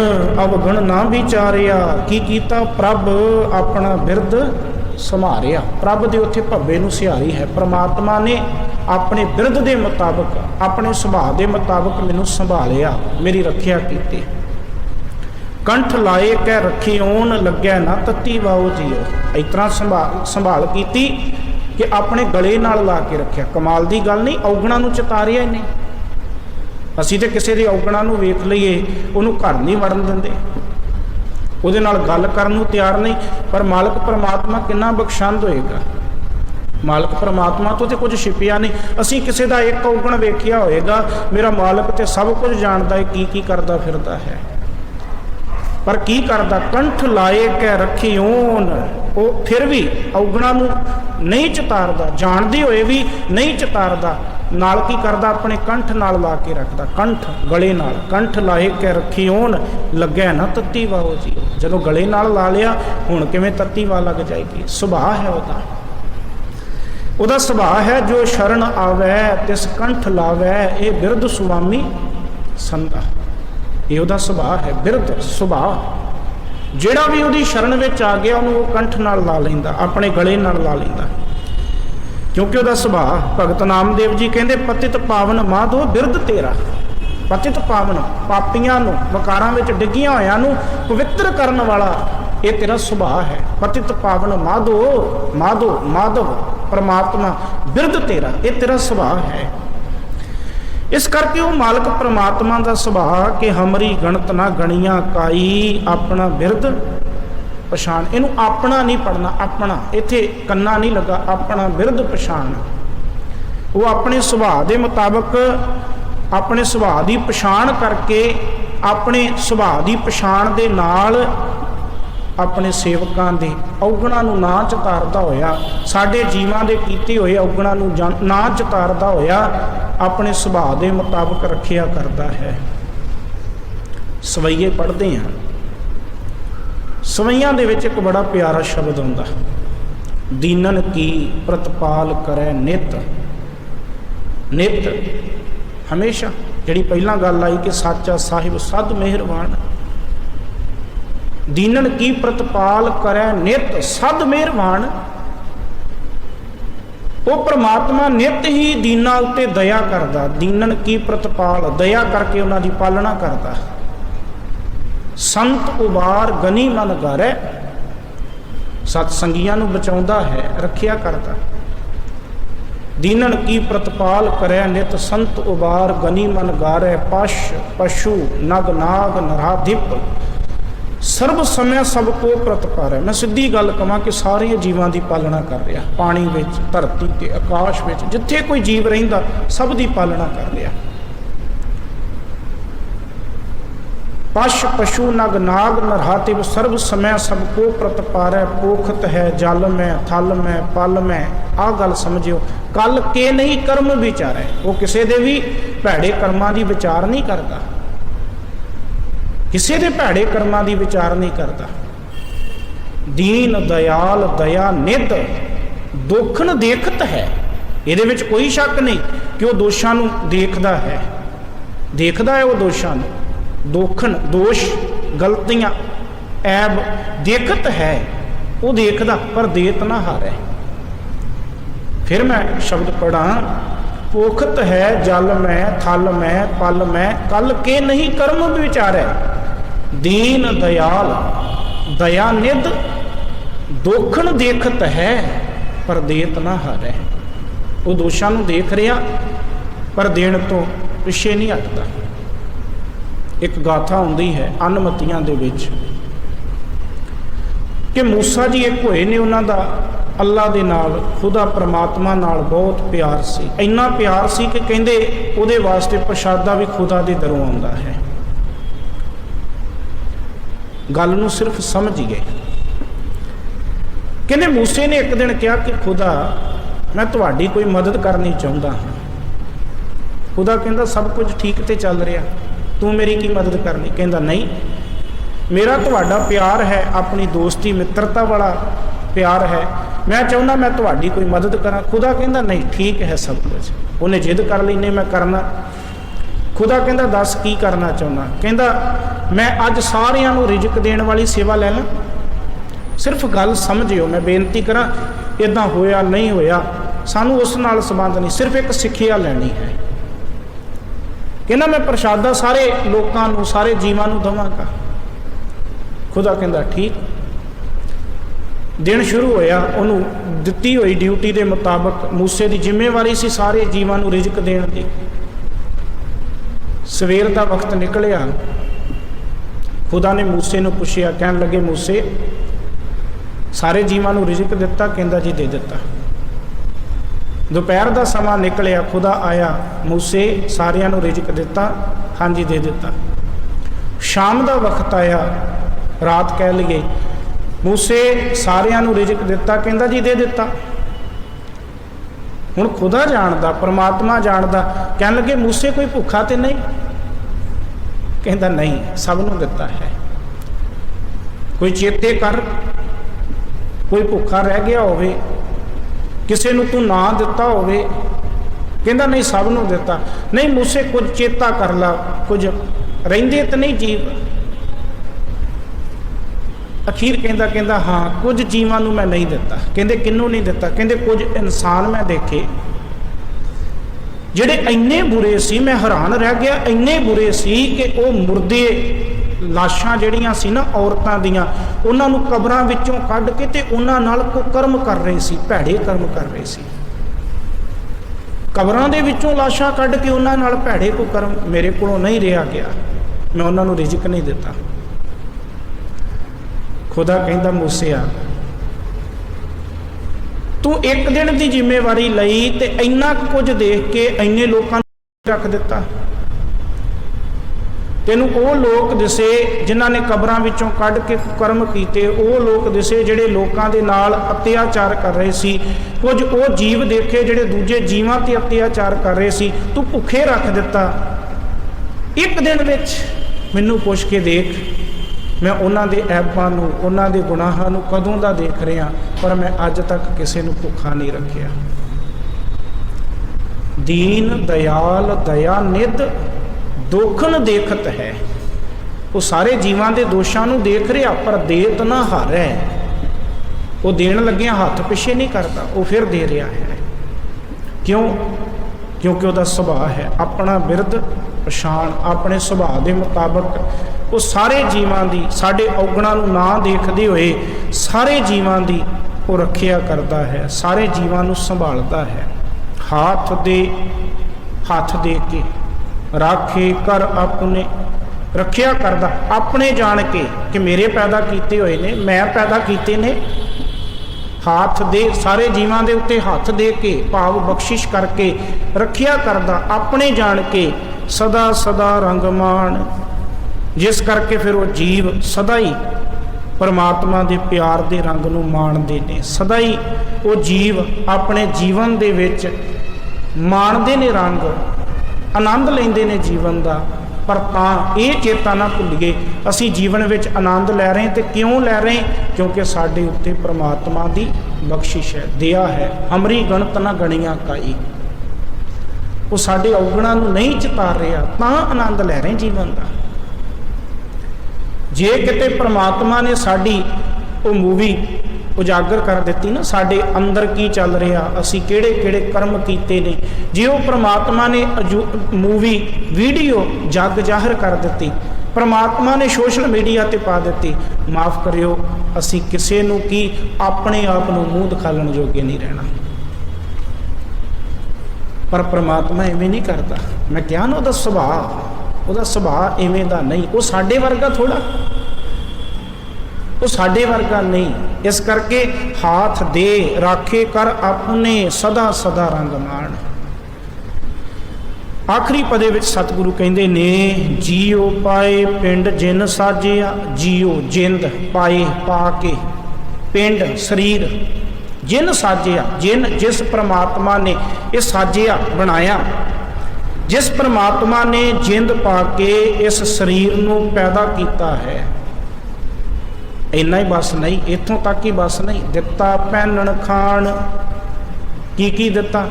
ਅਵਗਣ ਨਾ ਵਿਚਾਰਿਆ। ਕੀ ਕੀਤਾ? ਪ੍ਰਭ ਆਪਣਾ ਬਿਰਦ ਸੰਭਾਲਿਆ। ਪ੍ਰਭ ਦੇ ਉੱਥੇ ਭੱਬੇ ਨੂੰ ਸਿਹਾਰੀ ਹੈ। ਪ੍ਰਮਾਤਮਾ ਨੇ ਆਪਣੇ ਬਿਰਦ ਦੇ ਮੁਤਾਬਕ, ਆਪਣੇ ਸੁਭਾਅ ਦੇ ਮੁਤਾਬਕ ਮੈਨੂੰ ਸੰਭਾਲਿਆ, ਮੇਰੀ ਰੱਖਿਆ ਕੀਤੀ। ਕੰਠ ਲਾਏ ਕਹਿ ਰੱਖੀ ਓਨ, ਲੱਗਿਆ ਨਾ ਤੱਤੀ ਵਾਓ ਜੀਓ। ਇਸ ਤਰ੍ਹਾਂ ਸੰਭਾਲ ਕੀਤੀ ਕਿ ਆਪਣੇ ਗਲੇ ਨਾਲ ਲਾ ਕੇ ਰੱਖਿਆ। ਕਮਾਲ ਦੀ ਗੱਲ ਨਹੀਂ, ਔਗਣਾਂ ਨੂੰ ਚਤਾਰਿਆ ਹੀ ਨਹੀਂ। ਅਸੀਂ ਤੇ ਕਿਸੇ ਦੇ ਔਗਣਾਂ ਨੂੰ ਵੇਖ ਲਈਏ, ਉਹਨੂੰ ਘਰ ਨਹੀਂ ਵੜਨ ਦਿੰਦੇ, ਉਹਦੇ ਨਾਲ ਗੱਲ ਕਰਨ ਨੂੰ ਤਿਆਰ ਨਹੀਂ। ਪਰ ਮਾਲਕ ਪ੍ਰਮਾਤਮਾ ਕਿੰਨਾ ਬਖਸ਼ੰਦ ਹੋਏਗਾ। ਮਾਲਕ ਪ੍ਰਮਾਤਮਾ ਤੋਂ ਤੇ ਕੁਝ ਛਿਪਿਆ ਨਹੀਂ। ਅਸੀਂ ਕਿਸੇ ਦਾ ਇੱਕ ਔਗਣ ਵੇਖਿਆ ਹੋਏਗਾ, ਮੇਰਾ ਮਾਲਕ ਤੇ ਸਭ ਕੁਝ ਜਾਣਦਾ ਹੈ ਕੀ ਕੀ ਕਰਦਾ ਫਿਰਦਾ ਹੈ। ਪਰ ਕੀ ਕਰਦਾ? ਕੰਠ ਲਾਏ ਕਹਿ ਰੱਖੀ ਓਨ। ਉਹ ਫਿਰ ਵੀ ਔਗਣਾਂ ਨੂੰ ਨਹੀਂ ਚਤਾਰਦਾ, ਜਾਣਦੇ ਹੋਏ ਵੀ ਨਹੀਂ ਚਤਾਰਦਾ। ਨਾਲ ਕੀ ਕਰਦਾ? ਆਪਣੇ ਕੰਠ ਨਾਲ ਲਾ ਕੇ ਰੱਖਦਾ। ਕੰਠ ਗਲੇ ਨਾਲ। ਕੰਠ ਲਾਏ ਕਹਿ ਰੱਖੀ ਓਨ, ਲੱਗਿਆ ਨਾ ਤੱਤੀ ਵਾਓ ਜੀ। ਜਦੋਂ ਗਲੇ ਨਾਲ ਲਾ ਲਿਆ, ਹੁਣ ਕਿਵੇਂ ਤੱਤੀ ਵਾ ਲੱਗ ਜਾਏਗੀ? ਸੁਭਾਅ ਹੈ ਉਹਦਾ। ਉਹਦਾ ਸੁਭਾਅ ਹੈ, ਜੋ ਸ਼ਰਨ ਆਵੈ ਤਿਸ ਕੰਠ ਲਾਵੈ। ਇਹ ਬਿਰਦ ਸੁਆਮੀ ਸੰਦਾ। ਇਹ ਉਹਦਾ ਸੁਭਾਅ ਹੈ, ਬਿਰਦ ਸੁਭਾਅ। ਜਿਹੜਾ ਵੀ ਉਹਦੀ ਸ਼ਰਨ ਵਿੱਚ ਆ ਗਿਆ, ਉਹਨੂੰ ਉਹ ਕੰਠ ਨਾਲ ਲਾ ਲੈਂਦਾ, ਆਪਣੇ ਗਲੇ ਨਾਲ ਲਾ ਲੈਂਦਾ, ਕਿਉਂਕਿ ਉਹਦਾ ਸੁਭਾਅ। ਭਗਤ ਨਾਮਦੇਵ ਜੀ ਕਹਿੰਦੇ, ਪਤਿਤ ਪਾਵਨ ਮਾਧੋ ਬਿਰਦ ਤੇਰਾ। ਪਤਿਤ ਪਾਵਨ, ਪਾਪੀਆਂ ਨੂੰ, ਵਕਾਰਾਂ ਵਿੱਚ ਡਿੱਗੀਆਂ ਹੋਇਆਂ ਨੂੰ ਪਵਿੱਤਰ ਕਰਨ ਵਾਲਾ ਇਹ ਤੇਰਾ ਸੁਭਾਅ ਹੈ। ਪਤਿਤ ਪਾਵਨ ਮਾਧੋ, ਮਾਧੋ ਮਾਧਵ ਪ੍ਰਮਾਤਮਾ, ਬਿਰਦ ਤੇਰਾ, ਇਹ ਤੇਰਾ ਸੁਭਾਅ ਹੈ। ਇਸ ਕਰਕੇ ਉਹ ਮਾਲਕ ਪ੍ਰਮਾਤਮਾ ਦਾ ਸੁਭਾਅ ਕਿ ਹਮਰੀ ਗਣਤ ਨਾ ਗਣੀਆਂ ਕਾਈ, ਆਪਣਾ ਬਿਰਦ ਪਛਾਣ। ਇਹਨੂੰ ਆਪਣਾ ਨਹੀਂ ਪੜਨਾ, ਆਪਣਾ ਇੱਥੇ ਕੰਨਾ ਨਹੀਂ ਲੱਗਾ, ਆਪਣਾ ਬਿਰਦ ਪਛਾਣ। ਉਹ ਆਪਣੇ ਸੁਭਾਅ ਦੇ ਮੁਤਾਬਕ, ਆਪਣੇ ਸੁਭਾਅ ਦੀ ਪਛਾਣ ਕਰਕੇ, ਆਪਣੇ ਸੁਭਾਅ ਦੀ ਪਛਾਣ ਦੇ ਨਾਲ ਆਪਣੇ ਸੇਵਕਾਂ ਦੇ ਔਗਣਾਂ ਨੂੰ ਨਾ ਚਤਾਰਦਾ ਹੋਇਆ, ਸਾਡੇ ਜੀਵਾਂ ਦੇ ਕੀਤੇ ਹੋਏ ਔਗਣਾਂ ਨੂੰ ਨਾ ਚਤਾਰਦਾ ਹੋਇਆ, ਆਪਣੇ ਸੁਭਾਅ ਦੇ ਮੁਤਾਬਕ ਰੱਖਿਆ ਕਰਦਾ ਹੈ। ਸਵਈਏ ਪੜ੍ਹਦੇ ਹਾਂ। ਸਵਈਆਂ ਦੇ ਵਿੱਚ ਇੱਕ ਬੜਾ ਪਿਆਰਾ ਸ਼ਬਦ ਆਉਂਦਾ, ਦੀਨਨ ਕੀ ਪ੍ਰਤਪਾਲ ਕਰੈ ਨਿਤ। ਨਿਤ ਹਮੇਸ਼ਾ। ਜਿਹੜੀ ਪਹਿਲਾਂ ਗੱਲ ਆਈ ਕਿ ਸਾਚਾ ਸਾਹਿਬ ਸਦ ਮਿਹਰਬਾਨ। ਦੀਨਨ ਕੀ ਪ੍ਰਤਪਾਲ ਕਰੈ ਨਿਤ ਸਦ ਮਿਹਰਬਾਨ। ਉਹ ਪ੍ਰਮਾਤਮਾ ਨਿਤ ਹੀ ਦੀਨਾਂ ਉੱਤੇ ਦਇਆ ਕਰਦਾ। ਦੀਨਨ ਕੀ ਪ੍ਰਤਪਾਲ, ਦਇਆ ਕਰਕੇ ਉਹਨਾਂ ਦੀ ਪਾਲਣਾ ਕਰਦਾ। ਸੰਤ ਉਬਾਰ ਗਨੀ ਮਨ ਗਾਰੈ, ਸਤ ਸੰਗੀਆਂ ਨੂੰ ਬਚਾਉਂਦਾ ਹੈ, ਰੱਖਿਆ ਕਰਦਾ। ਦੀਨਨ ਕੀ ਪ੍ਰਤਪਾਲ ਕਰੈ ਨਿਤ ਸੰਤ ਉਬਾਰ ਗਨੀ ਮਨ ਗਾਰੈ। ਪਸ਼ ਪਸ਼ੂ ਨਗ ਨਾਗ ਨਰਾਧਿਪ, ਸਰਬ ਸਮੇਂ ਸਭ ਕੋ ਪ੍ਰਤਪਾਰੈ। मैं सीधी गल कहां कि सारे जीवां की पालना कर रहा, पानी विच, धरती ते आकाश विच जिथे कोई जीव रहिंदा सब की पालना कर रहा। पश पशु नग नाग नरहातिव सर्व समय सब को प्रतपारੈ। पोखत है जल में थल में पल में। आ गल समझियो, कल के नहीं कर्म विचारै। वो किसी दे भी भैड़े कर्मां दी विचार नहीं करता, किसी दे भैड़े कर्मां दी विचार नहीं करता। दीन दयाल दया निध दोखन देखत है। ये कोई शक नहीं कि वह दोषां नूं देखदा है, देखदा है वो दोषां नूं। दोखन दोष गलतियां ऐब देखत है, वो देखदा पर देत ना हारै। फिर मैं शब्द पढ़ा, पोखत है जल में थल में पल में। कल के नहीं कर्म विचारै। दीन दयाल दया निध दोखन देखत है पर देत ना हारै। वो दोषां नूं देख रहा पर देण तो पिछे नहीं हटदा। एक गाथा आउंदी है अनमतियां दे विच कि मूसा जी एक होए ने, उन्हां दा अल्लाह दे नाल खुदा परमात्मा नाल बहुत प्यार सी। इन्ना प्यार सी कि कहंदे उहदे वास्ते प्रशादा भी खुदा दे दरों आउंदा है। गल नूं सिर्फ समझिए। कहने मूसे ने एक दिन कहा कि खुदा मैं तुहाडी कोई मदद करनी चाहुंदा हां। खुदा कहंदा सब कुछ ठीक ते चल रहा, तू मेरी की मदद करनी? कहंदा नहीं, मेरा तुहाडा प्यार है, अपनी दोस्ती मित्रता वाला प्यार है, मैं चाहुंदा मैं तुहाडी कोई मदद करा। खुदा कहंदा नहीं, ठीक है सब कुछ। उन्हें जिद कर ली, नहीं मैं करना। खुदा कहंदा दस की करना चाहुंदा? कहंदा मैं अज सारियां नूं रिजक देण वाली सेवा लै ला। सिर्फ गल समझियो, मैं बेनती करा, इदां होया नहीं होया सानू उस नाल संबंध नहीं, सिर्फ एक सिक्ख्या लैनी है। कहना मैं प्रशादा सारे लोकां नूं सारे जीवां नूं दवांगा। खुदा कहंदा ठीक। दिन शुरू होया, उन्होंने दिती हुई ड्यूटी के मुताबिक मूसे की जिम्मेवारी सी सारे जीवां नूं रिजक देण दी। सवेर का वक्त निकलिया, खुदा ने मूसे नूं पुछया, कहन लगे मूसे सारे जीवां नूं रिजक दिता? कहंदा जी दे दिता। दोपहर का समा निकलिया, खुदा आया, मूसे सारियां नूं रिजक दिता? हाँ जी दे दिता। शाम का वक्त आया, रात कह लीए, मूसे सारियां नूं रिजक दिता? कहंदा जी दे दिता। हुण खुदा जानदा, परमात्मा जानदा, कहन लगे मूसे कोई भुखा तो नहीं? कहंदा नहीं, सब नूं दिता है। कोई चेते कर, कोई भुखा रह गया होवे, किसी नूं तू ना दिता होवे? कहंदा नहीं, सब नूं दिता। नहीं मूसे कुछ चेता कर ला, कुछ रहिंदे तो नहीं जीव? अखीर कहंदा हाँ कुछ जीवां नूं मैं नहीं दिता। कहंदे किन्नू नहीं दिता? कहंदे कुछ इंसान मैं देखे जिहड़े इन्ने बुरे सी, मैं हैरान रह गया, इन्ने बुरे सी कि वो मुर्दे लाशां जिहड़ियां सी ना औरतां दियां, उन्हां नूं कबरां विचों कढ के ते उन्हां नाल कुकर्म कर रहे सी, भैड़े कर्म कर रहे सी। कबरां दे विचों लाशां कढ के उन्हां नाल भैड़े कुकर्म। मेरे कोलों नहीं रहा गया, मैं उन्हां नूं रिजक नहीं दिता। खुदा कहंदा मूसिया तू एक दिन की जिम्मेवारी लई ते इन्ना कुछ देख के इन्ने लोगों रख दिता। तेनू वो लोग दिसे जिन्हां ने कबरां विचों कढ के कर्म कीते, वो लोग दिसे जिहड़े लोकां दे नाल अत्याचार कर रहे सी। कुछ वो जीव देखे जिहड़े दूजे जीवां ते अत्याचार कर रहे सी, तू भुखे रख दिता। एक दिन विच मैनू पुछ के देख, मैं उन्हां दे ऐबां नूं, उन्हां दे गुनाहां नूं कदों दा देख रहा, पर मैं अज तक किसी नूं भुखा नहीं रखिया। दीन दयाल दया निध दोखन देखत है। वो सारे जीवां दे दोषां नूं देख रहा पर देत ना हारै। वो देण लग्गिया हाथ पिछे नहीं करता, वो फिर दे रहा है। क्यों? क्योंकि वह सुभाव है अपना बिरद पछाण, अपने सुभाव के मुताबिक वो सारे जीवां दी, साडे औगणां नूं ना देखदे होए सारे जीवां दी वो रखिया करता है, सारे जीवां नूं संभालता है। हाथ दे के राखे कर अपने ਰੱਖਿਆ ਕਰਦਾ ਆਪਣੇ ਜਾਣ ਕੇ ਕਿ ਮੇਰੇ ਪੈਦਾ ਕੀਤੇ ਹੋਏ ਨੇ, ਮੈਂ ਪੈਦਾ ਕੀਤੇ ਨੇ। ਹੱਥ ਦੇ ਸਾਰੇ ਜੀਵਾਂ ਦੇ ਉੱਤੇ ਹੱਥ ਦੇ ਕੇ ਭਾਵ ਬਖਸ਼ਿਸ਼ ਕਰਕੇ ਰੱਖਿਆ ਕਰਦਾ ਆਪਣੇ ਜਾਣ ਕੇ ਸਦਾ ਸਦਾ ਰੰਗਮਾਨ। ਜਿਸ ਕਰਕੇ ਫਿਰ ਉਹ ਜੀਵ ਸਦਾ ਹੀ ਪਰਮਾਤਮਾ ਦੇ ਪਿਆਰ ਦੇ ਰੰਗ ਨੂੰ ਮਾਣਦੇ ਨੇ। ਸਦਾ ਹੀ ਉਹ ਜੀਵ ਆਪਣੇ ਜੀਵਨ ਦੇ ਵਿੱਚ ਮਾਣਦੇ ਨੇ ਰੰਗ, ਆਨੰਦ ਲੈਂਦੇ ਨੇ ਜੀਵਨ ਦਾ। ਪਰ ਤਾਂ ਇਹ ਚੇਤਾ ਨਾ ਭੁੱਲੀਏ ਅਸੀਂ ਜੀਵਨ ਵਿੱਚ ਆਨੰਦ ਲੈ ਰਹੇ ਤੇ ਕਿਉਂ ਲੈ ਰਹੇ? ਕਿਉਂਕਿ ਸਾਡੇ ਉੱਤੇ ਪਰਮਾਤਮਾ ਦੀ ਬਖਸ਼ਿਸ਼ ਹੈ, ਦਇਆ ਹੈ। ਹਮਰੀ ਗਣਤ ਨਾ ਗਣੀਆਂ ਕਾਈ। ਉਹ ਸਾਡੇ ਔਗਣਾਂ ਨੂੰ ਨਹੀਂ ਚਿਤਾਰ ਰਿਹਾ ਤਾਂ ਆਨੰਦ ਲੈ ਰਹੇ ਜੀਵਨ ਦਾ। ਜੇ ਕਿਤੇ ਪਰਮਾਤਮਾ ਨੇ ਸਾਡੀ ਉਹ ਮੂਵੀ ਉਜਾਗਰ ਕਰ ਦਿੱਤੀ ਨਾ, ਸਾਡੇ ਅੰਦਰ ਕੀ ਚੱਲ ਰਿਹਾ, ਅਸੀਂ ਕਿਹੜੇ ਕਿਹੜੇ ਕਰਮ ਕੀਤੇ ਨੇ, ਜੇ ਉਹ ਪਰਮਾਤਮਾ ਨੇ ਮੂਵੀ ਵੀਡੀਓ ਜਗ ਜ਼ਾਹਰ ਕਰ ਦਿੱਤੀ, ਪਰਮਾਤਮਾ ਨੇ ਸੋਸ਼ਲ ਮੀਡੀਆ ਤੇ ਪਾ ਦਿੱਤੀ, ਮਾਫ ਕਰਿਓ ਅਸੀਂ ਕਿਸੇ ਨੂੰ ਕੀ ਆਪਣੇ ਆਪ ਨੂੰ ਮੂੰਹ ਦਿਖਾਲਣ ਜੋਗੇ ਨਹੀਂ ਰਹਿਣਾ। ਪਰ ਪਰਮਾਤਮਾ ਐਵੇਂ ਨਹੀਂ ਕਰਦਾ। ਮੈਂ ਕਿਹਾ ਨਾ ਉਹਦਾ ਸੁਭਾਅ ਐਵੇਂ ਦਾ ਨਹੀਂ। ਉਹ ਸਾਡੇ ਵਰਗਾ ਥੋੜਾ, ਉਹ ਸਾਡੇ ਵਰਗਾ ਨਹੀਂ। ਇਸ ਕਰਕੇ ਹਾਥ ਦੇ ਰਾਖੇ ਕਰ ਆਪਣੇ ਸਦਾ ਸਦਾ ਰੰਗ ਮਾਣ। ਆਖਰੀ ਪਦੇ ਵਿੱਚ ਸਤਿਗੁਰੂ ਕਹਿੰਦੇ ਨੇ ਜੀਉ ਪਾਏ ਪਿੰਡ ਜਿਨ ਸਾਜਿਆ। ਜੀਉ ਜਿੰਦ ਪਾਏ ਪਾ ਕੇ, ਪਿੰਡ ਸਰੀਰ ਜਿਨ ਸਾਜਿਆ, ਜਿਸ ਪ੍ਰਮਾਤਮਾ ਨੇ ਇਹ ਸਾਜਿਆ ਬਣਾਇਆ, ਜਿਸ ਪ੍ਰਮਾਤਮਾ ਨੇ ਜਿੰਦ ਪਾ ਕੇ ਇਸ ਸਰੀਰ ਨੂੰ ਪੈਦਾ ਕੀਤਾ ਹੈ। ਇੰਨਾ ਹੀ ਬਸ ਨਹੀਂ, ਇੱਥੋਂ ਤੱਕ ਹੀ ਬਸ ਨਹੀਂ। ਦਿੱਤਾ ਪਹਿਨਣ ਖਾਣ। ਕੀ ਦਿੱਤਾ?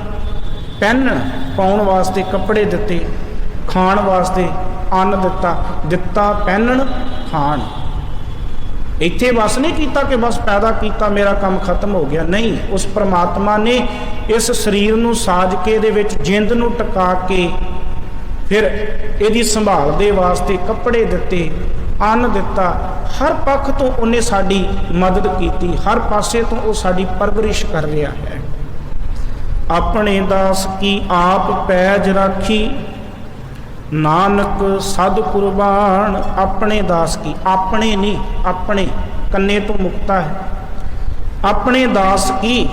ਪਹਿਨਣ ਪਾਉਣ ਵਾਸਤੇ ਕੱਪੜੇ ਦਿੱਤੇ, ਖਾਣ ਵਾਸਤੇ ਅੰਨ ਦਿੱਤਾ ਪਹਿਨਣ ਖਾਣ। ਇੱਥੇ ਬਸ ਨਹੀਂ ਕੀਤਾ ਕਿ ਬਸ ਪੈਦਾ ਕੀਤਾ ਮੇਰਾ ਕੰਮ ਖਤਮ ਹੋ ਗਿਆ। ਨਹੀਂ, ਉਸ ਪਰਮਾਤਮਾ ਨੇ ਇਸ ਸਰੀਰ ਨੂੰ ਸਾਜ ਕੇ ਇਹਦੇ ਵਿੱਚ ਜਿੰਦ ਨੂੰ ਟਿਕਾ ਕੇ ਫਿਰ ਇਹਦੀ ਸੰਭਾਲ ਦੇ ਵਾਸਤੇ ਕੱਪੜੇ ਦਿੱਤੇ, ਅੰਨ ਦਿੱਤਾ। ਹਰ ਪੱਖ ਤੋਂ ਉਹਨੇ ਸਾਡੀ ਮਦਦ ਕੀਤੀ, ਹਰ ਪਾਸੇ ਤੋਂ ਉਹ ਸਾਡੀ ਪਰਵਰਿਸ਼ ਕਰ ਰਿਹਾ ਹੈ। ਆਪਣੇ ਦਾਸ ਕੀ ਆਪ ਪੈਜ ਰਾਖੀ, ਨਾਨਕ ਸਦ ਕੁਰਬਾਨ। ਆਪਣੇ ਦਾਸ ਕੀ, ਆਪਣੇ ਨਹੀਂ, ਆਪਣੇ ਕੰਨੇ ਤੋਂ ਮੁਕਤਾ ਹੈ। ਆਪਣੇ ਦਾਸ ਕੀ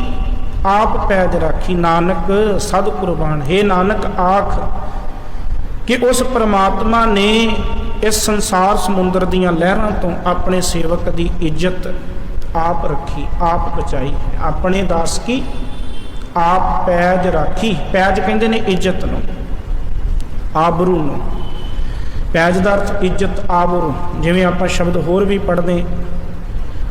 ਆਪ ਪੈਜ ਰਾਖੀ, ਨਾਨਕ ਸਦ ਕੁਰਬਾਨ। हे ਨਾਨਕ ਆਖ ਕਿ ਉਸ ਪਰਮਾਤਮਾ ਨੇ ਇਸ ਸੰਸਾਰ ਸਮੁੰਦਰ ਦੀਆਂ ਲਹਿਰਾਂ ਤੋਂ ਆਪਣੇ ਸੇਵਕ ਦੀ ਇੱਜ਼ਤ ਆਪ ਰੱਖੀ, ਆਪ ਬਚਾਈ ਹੈ। ਆਪਣੇ ਦਾਸ ਕੀ ਆਪ ਪੈਜ ਰਾਖੀ। ਪੈਜ ਕਹਿੰਦੇ ਨੇ ਇੱਜ਼ਤ ਨੂੰ, ਆਬਰੂ ਨੂੰ। ਪੈਜ ਦਾ ਅਰਥ ਇੱਜ਼ਤ, ਆਬਰੂ। ਜਿਵੇਂ ਆਪਾਂ ਸ਼ਬਦ ਹੋਰ ਵੀ ਪੜ੍ਹਦੇ,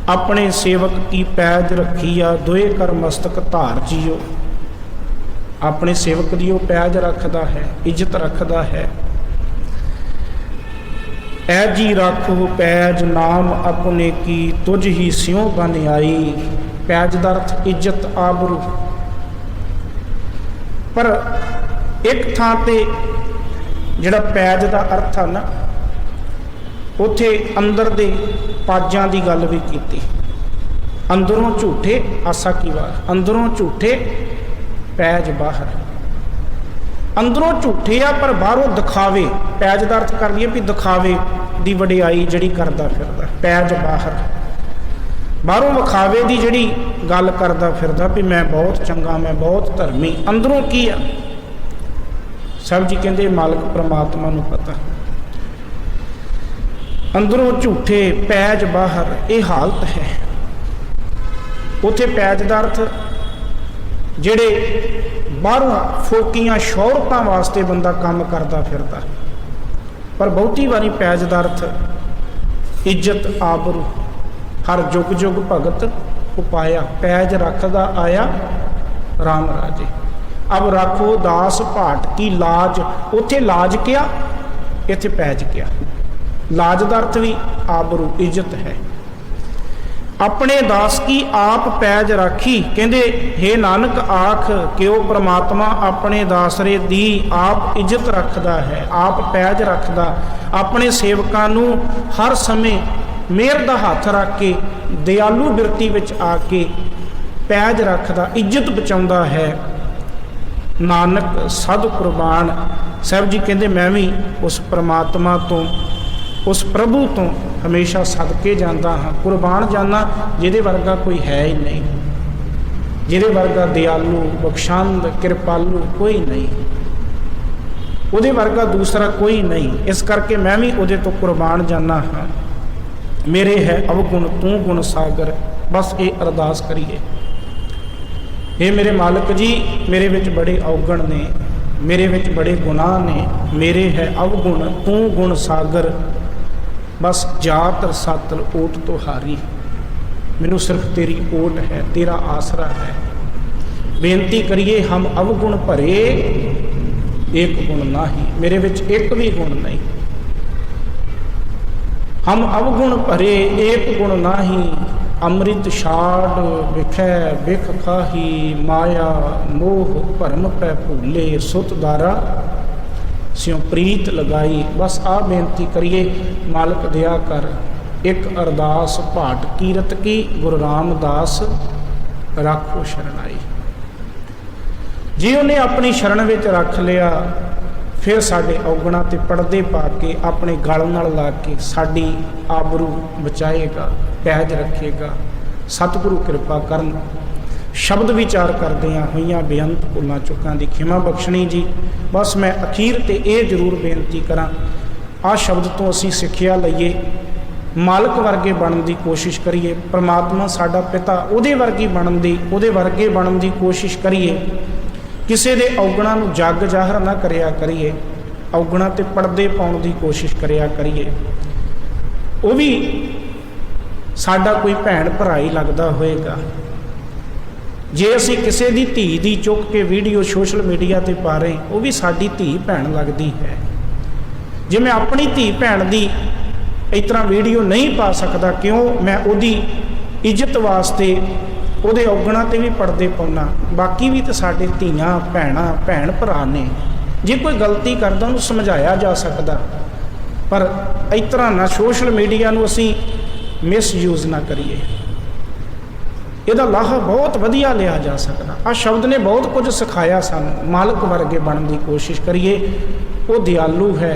ਆਪਣੇ ਸੇਵਕ ਕੀ ਪੈਜ ਰੱਖੀ ਆ, ਦੋਏ ਕਰ ਮਸਤਕ ਧਾਰ ਜੀਓ। ਆਪਣੇ ਸੇਵਕ ਦੀ ਉਹ ਪੈਜ ਰੱਖਦਾ ਹੈ, ਇੱਜ਼ਤ ਰੱਖਦਾ ਹੈ। ਐ ਜੀ ਰਾਖੋ ਪੈਜ ਨਾਮ ਆਪਣੇ ਕੀ, ਤੁਝ ਹੀ ਸਿਉ ਬਨ ਆਈ। ਪੈਜ ਦਾ ਅਰਥ ਇੱਜ਼ਤ, ਆਬਰੂ। ਪਰ ਇੱਕ ਥਾਂ ਤੇ ਜਿਹੜਾ ਪੈਜ ਦਾ ਅਰਥ ਆ ਨਾ, ਉੱਥੇ ਅੰਦਰ ਦੇ ਪਾਜਾਂ ਦੀ ਗੱਲ ਵੀ ਕੀਤੀ। ਅੰਦਰੋਂ ਝੂਠੇ ਆਸਾ ਕੀ ਵਾਰ, ਅੰਦਰੋਂ ਝੂਠੇ ਪੈਜ ਬਾਹਰ। ਅੰਦਰੋਂ ਝੂਠੇ ਆ ਪਰ ਬਾਹਰੋਂ ਦਿਖਾਵੇ। ਪੈਜ ਦਾ ਅਰਥ ਕਰ ਲਈਏ ਵੀ ਦਿਖਾਵੇ ਦੀ ਵਡਿਆਈ ਜਿਹੜੀ ਕਰਦਾ ਫਿਰਦਾ। ਪੈਜ ਬਾਹਰ, ਬਾਹਰੋਂ ਵਿਖਾਵੇ ਦੀ ਜਿਹੜੀ ਗੱਲ ਕਰਦਾ ਫਿਰਦਾ ਵੀ ਮੈਂ ਬਹੁਤ ਚੰਗਾ, ਮੈਂ ਬਹੁਤ ਧਰਮੀ। ਅੰਦਰੋਂ ਕੀ ਆ? ਸਭ ਜੀ ਕਹਿੰਦੇ ਮਾਲਕ ਪ੍ਰਮਾਤਮਾ ਨੂੰ ਪਤਾ। ਅੰਦਰੋਂ ਝੂਠੇ ਪੈਜ ਬਾਹਰ, ਇਹ ਹਾਲਤ ਹੈ। ਉੱਥੇ ਪੈਜ ਦਾ ਅਰਥ ਜਿਹੜੇ ਬਾਹਰੋਂ ਫੋਕੀਆਂ ਸ਼ੌਹਰਤਾਂ ਵਾਸਤੇ ਬੰਦਾ ਕੰਮ ਕਰਦਾ ਫਿਰਦਾ। ਪਰ ਬਹੁਤੀ ਵਾਰੀ ਪੈਜ ਦਾ ਅਰਥ ਇੱਜ਼ਤ, ਆਬਰੂ। ਹਰ ਜੁਗ ਜੁਗ ਭਗਤ ਉਪਾਇਆ, ਪੈਜ ਰੱਖਦਾ ਆਇਆ ਰਾਮ ਰਾਜੇ। ਅਬ ਰੱਖੋ ਦਾਸ ਭਾਟ ਕੀ ਲਾਜ। ਉੱਥੇ ਲਾਜ ਕਿਹਾ, ਇੱਥੇ ਪੈਜ ਕਿਹਾ। ਲਾਜ ਦਾ ਅਰਥ ਵੀ ਆਬਰੂ, ਇੱਜ਼ਤ ਹੈ। ਆਪਣੇ ਦਾਸ ਕੀ ਆਪ ਪੈਜ ਰਾਖੀ। ਕਹਿੰਦੇ हे ਨਾਨਕ ਆਖ ਕਿ ਉਹ ਪ੍ਰਮਾਤਮਾ ਆਪਣੇ ਦਾਸਰੇ ਦੀ ਆਪ ਇੱਜ਼ਤ ਰੱਖਦਾ ਹੈ, ਆਪ ਪੈਜ ਰੱਖਦਾ। ਆਪਣੇ ਸੇਵਕਾਂ ਨੂੰ ਹਰ ਸਮੇਂ ਮਿਹਰ ਦਾ ਹੱਥ ਰੱਖ ਕੇ, ਦਿਆਲੂ ਬਿਰਤੀ ਵਿੱਚ ਆ ਕੇ ਪੈਜ ਰੱਖਦਾ, ਇੱਜ਼ਤ ਬਚਾਉਂਦਾ ਹੈ। ਨਾਨਕ ਸਦ ਕੁਰਬਾਨ। ਸਾਹਿਬ ਜੀ ਕਹਿੰਦੇ ਮੈਂ ਵੀ ਉਸ ਪ੍ਰਮਾਤਮਾ ਤੋਂ उस प्रभु तो हमेशा सदके जाता हाँ, कुर्बान जाना जिहदे वर्गा कोई है ही नहीं, जिहदे वर्गा दयालु बख्शंद कृपालु कोई नहीं, उहदे वर्गा दूसरा कोई नहीं। इस करके मैं भी उहदे तो कुर्बान जाना हाँ। मेरे है अवगुण तू गुण सागर, बस ये अरदास करिए, हे मेरे मालिक जी मेरे विच बड़े अवगुण ने, मेरे विच बड़े गुनाह ने, मेरे है अवगुण तू गुण सागर, बस जात रसातल ओट तो हारी, मैनू सिर्फ तेरी ओट है, तेरा आसरा है। बेनती करिए हम अवगुण भरे एक गुण नाही, मेरे विच एक भी गुण नहीं। हम अवगुण भरे एक गुण नाही, अमृत छाड़ विखै बिख खाही, माया मोह भरम पै भूले, सुत दारा स्यों प्रीत लगाई। बस आ बेनती करिए मालिक दया कर, एक अरदास भाट कीरत की, गुरु रामदास राखो शरणाई। जे उन्हें अपनी शरण विच रख लिया, फिर साडे औगणा ते पड़दे पा के अपने गल नाल ला के साडी आबरू बचाएगा, पैज रखेगा। सतगुरु कृपा करन। शब्द विचार करदियां होइयां बेअंत भुलां चुकां दी खिमा बख्शणी जी। बस मैं अखीर ते ये जरूर बेनती करां, आ शब्द तो असीं सिੱਖਿਆ लईए, मालक वर्गे बनन दी कोशिश करिए, परमात्मा साडा पिता उहदे वर्गी बनन दी, उहदे वर्गे बनन दी कोशिश करिए। किसी दे औगणा नूं जग जाहिर ना करिया करिए, औगणा ते पड़दे पाउण दी कोशिश करिया करिए। वो भी साडा कोई भैण भरा ही लगदा होएगा। जे असी किसी दी धी दी चुक के वीडियो सोशल मीडिया ते पा रहे, वो भी साडी धी भैण लगदी है। जे मैं अपनी धी भैण दी इस तरह वीडियो नहीं पा सकता, क्यों? मैं उहदी इज्जत वास्ते उहदे औगणा ते भी पड़दे पाउणा। बाकी भी तो साडे धीआं भैणां भैण भरा ने, जे कोई गलती करदा उहनूं समझाया जा सकदा, पर इस तरह ना सोशल मीडिया नूं असीं मिसयूज ना करिए। ਇਹਦਾ ਲਾਹਾ बहुत वधिया लिया जा सकता। आ शब्द ने बहुत कुछ सिखाया सानूं। मालक वर्गे बनने की कोशिश करिए। वो दयालु है,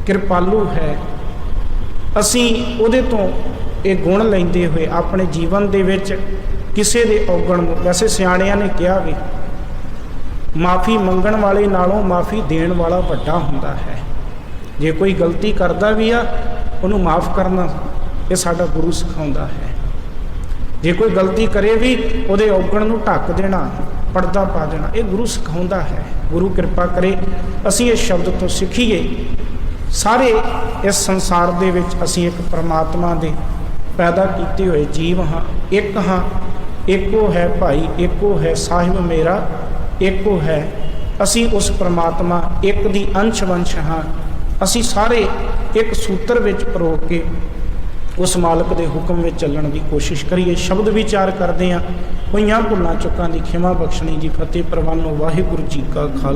कृपालु है। असी उहदे तो ये गुण लैंदे हुए अपने जीवन दे विच किसी दे औगण नूं, वैसे सियाणियां ने कहा भी माफ़ी मंगण वाले नालों माफ़ी देण वाला वड्डा हुंदा है। जे कोई गलती करदा भी आ, उहनूं माफ़ करना ये साडा गुरु सिखाउंदा है। जे कोई गलती करे भी उहदे औगण नूं ढक देना, पर्दा पा देना, ये गुरु सिखाउंदा है। गुरु कृपा करे असीं इस शब्द तो सीखीए। सारे इस संसार दे विच असीं एक परमात्मा दे पैदा कीते हुए जीव हाँ, एक हाँ, एको है भाई, एको है साहिब मेरा, एको है। असीं उस परमात्मा एक दी अंश वंश हाँ। असीं सारे एक सूत्र विच परो के उस मालक के हुक्म में चलण की कोशिश करिए। शब्द विचार करते हैं, होइयां भुलां चुकां दी खिमा बख्शणी जी। फतेह प्रवानो। वाहिगुरू जी का खालसा।